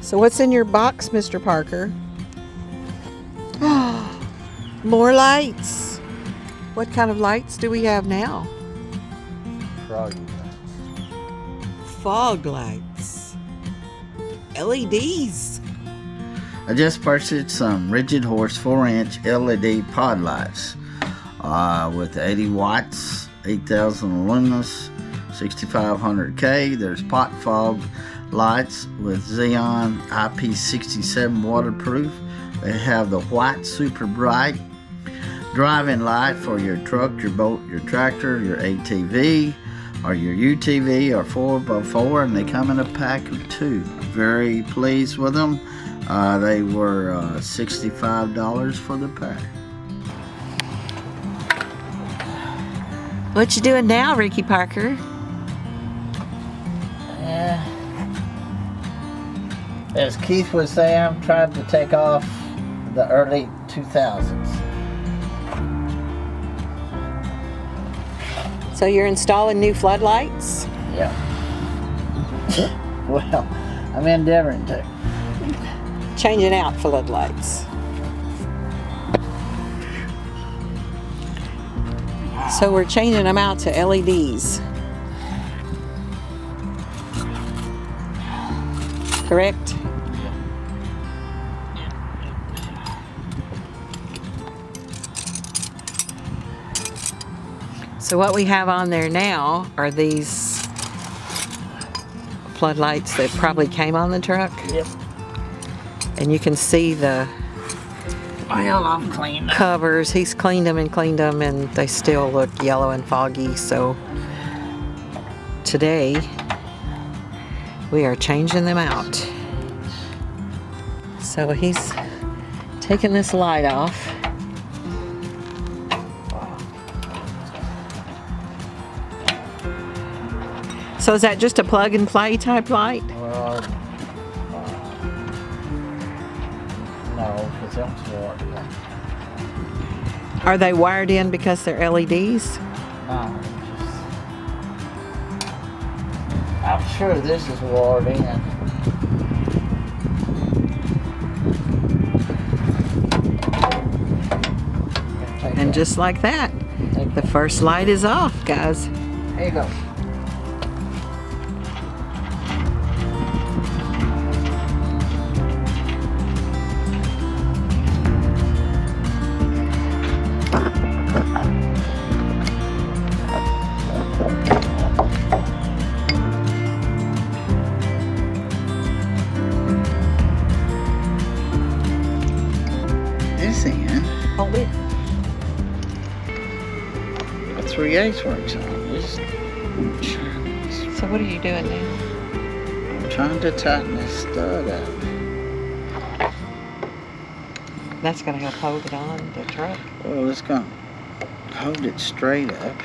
So what's in your box, Mr. Parker? More lights. What kind of lights do we have now? Froggy. Fog lights. LEDs. I just purchased some Rigidhorse 4-inch LED pod lights with 80 watts, 8,000 lumens, 6500K. There's pot fog lights with Xenon IP67 waterproof. They have the white super bright driving light for your truck, your boat, your tractor, your ATV, or your UTV or 4x4, and they come in a pack of 2. Very pleased with them. They were $65 for the pack. What you doing now, Ricky Parker? As Keith would say, I'm trying to take off the early 2000s. So you're installing new floodlights? Yeah. Well, I'm endeavoring to. Changing out floodlights. So we're changing them out to LEDs. Correct? So what we have on there now are these floodlights that probably came on the truck. Yep. And you can see the Well, I'm clean. covers. He's cleaned them, and they still look yellow and foggy. So today we are changing them out. So he's taking this light off. So is that just a plug and play type light? Well, no, because that's what. Are they wired in because they're LEDs? No, I'm sure this is wired in. And just like that, the first light is off, guys. Here you go. This in. Hold it. That's 3/8 works on. So what are you doing now? I'm trying to tighten this stud up. That's going to help hold it on the truck. Well, it's going to hold it straight up.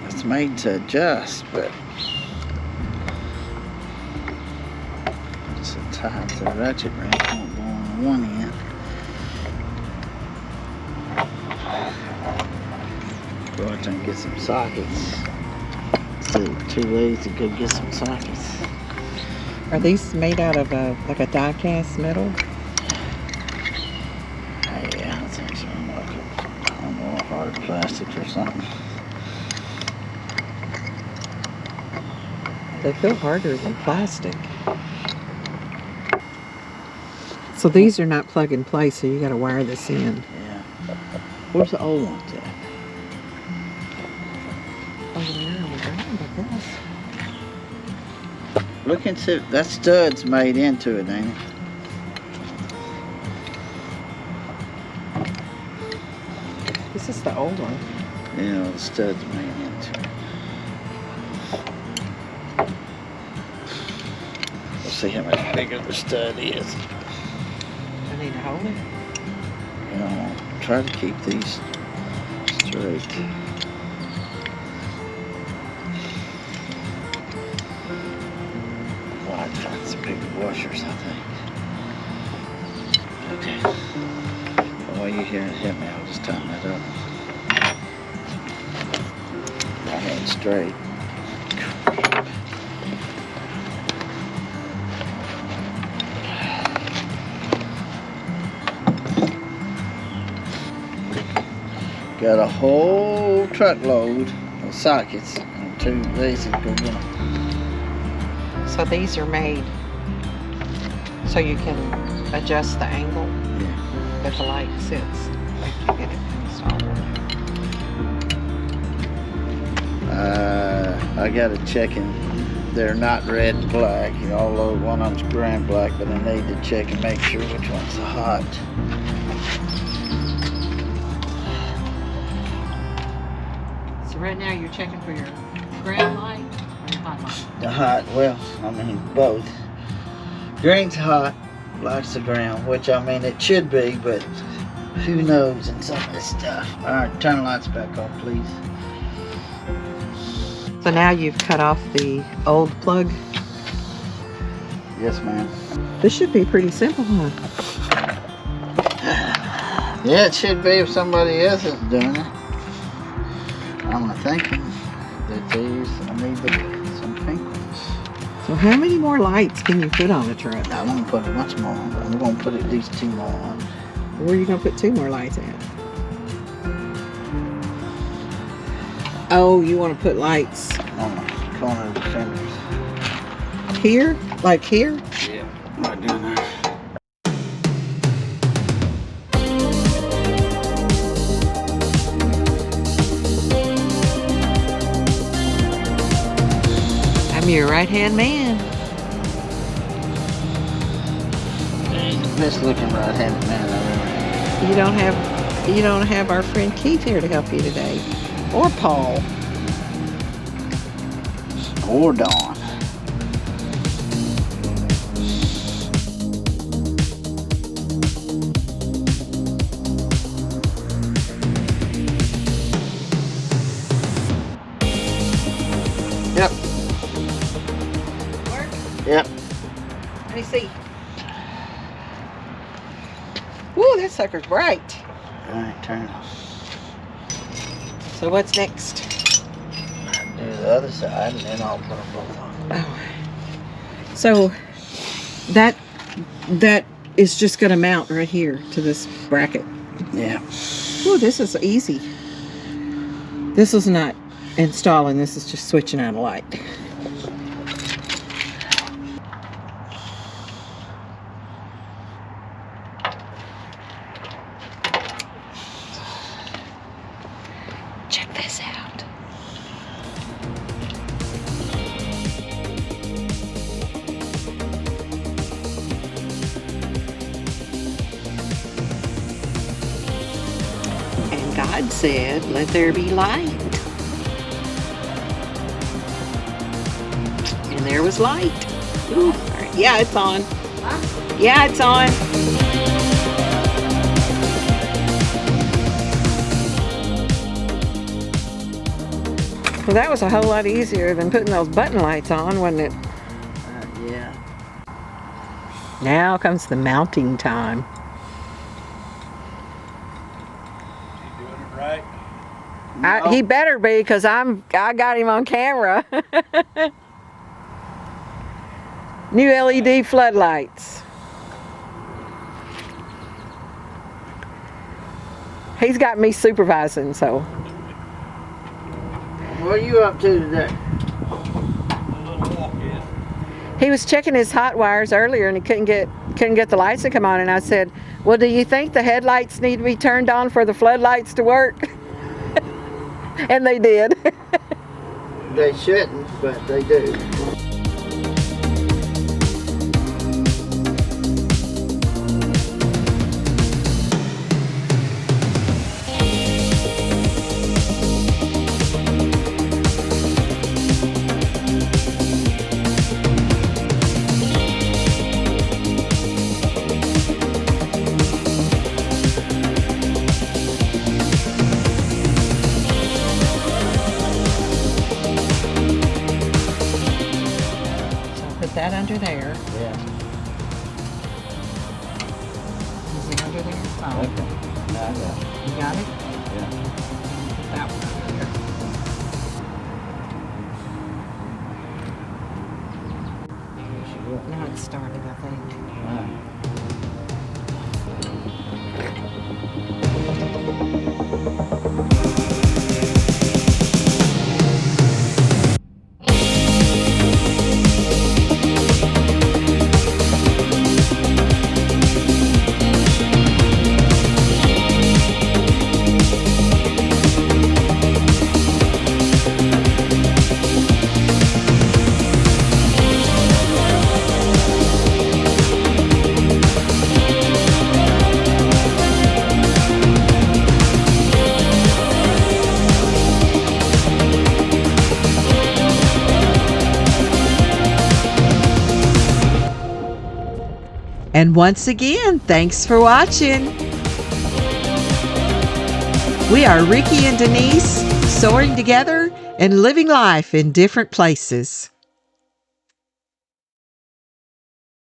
It's made to adjust, but it's so tight the ratchet wrench won't go on one end. Go out there and get some sockets. So 2 days to go get some sockets. Are these made out of like a die cast metal? Yeah, I think so. Like I don't know, hard plastic or something. They feel harder than plastic. So these are not plug and play, so you got to wire this in. Yeah. Where's the old ones at? Over there on the ground, I guess. Look into that stud's made into it, ain't it? This is the old one. Yeah, the stud's made into it. We'll see how much bigger the stud is. I need to hold it. You know, try to keep these straight. Well, I'd find some bigger washers, I think. Okay. While you're here and hit me, I'll just tighten that up. My hand straight. Got a whole truckload of sockets and 2 of these that go in them. So these are made so you can adjust the angle that the light sits after you get it installed. I got to check in. They're not red and black, although one of them's gray and black, but I need to check and make sure which one's hot. So right now you're checking for your ground light or your hot light? The hot, well, I mean both. Green's hot, black's the ground, which I mean it should be, but who knows in some of this stuff. Alright, turn the lights back on, please. So now you've cut off the old plug. Yes, ma'am. This should be pretty simple, huh? Yeah, it should be if somebody else is doing it. I'm thinking that I need some pink ones. So how many more lights can you put on the truck? I'm going to put much more on. I'm going to put at least 2 more on. Where are you going to put 2 more lights at? Oh, you want to put lights On the corner of the fenders. here? Like here? Yeah, right down there. I'm your right-hand man. Best looking right-handed man I've ever had. You don't have our friend Keith here to help you today. Or Paul. Or Dawn. Yep. Work? Yep. Let me see. Woo, that sucker's bright. Alright, turn it off. So what's next? Do the other side and then I'll put them both on. Oh. So that is just going to mount right here to this bracket. Yeah. Ooh, this is easy. This is not installing, this is just switching out a light. Check this out. And God said, let there be light. And there was light. Ooh, all right. Yeah, it's on. Yeah, it's on. Well, that was a whole lot easier than putting those button lights on, wasn't it? Yeah. Now comes the mounting time. You doing it right? No. He better be, because I got him on camera. New LED floodlights. He's got me supervising, so. What are you up to today? A little walk in. He was checking his hot wires earlier and he couldn't get the lights to come on, and I said, well, do you think the headlights need to be turned on for the floodlights to work? And they did. They shouldn't, but they do. That under there. Yeah. Is it under there? Oh, Okay. Now I got it. you got it? Yeah. Put that one under there. There she goes. Now it's started, I think. All right. And once again, thanks for watching. We are Rickey and Denise, soaring together and living life in different places.